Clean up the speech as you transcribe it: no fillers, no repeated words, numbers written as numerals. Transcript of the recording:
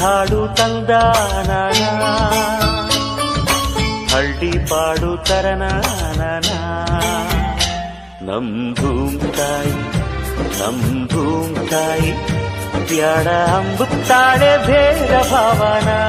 ಹಾಡು ತಂದಾನ ಹಳ್ಳಿ ಪಾಡು ತರನಾನ ನಮ್ ಭೂಮ್ತಾಯಿ ನಮ್ ಭೂಮ್ತಾಯಿ ಬ್ಯಾಡ ಅಂಬುತ್ತಾಳೆ ಭೇದ ಭಾವನಾ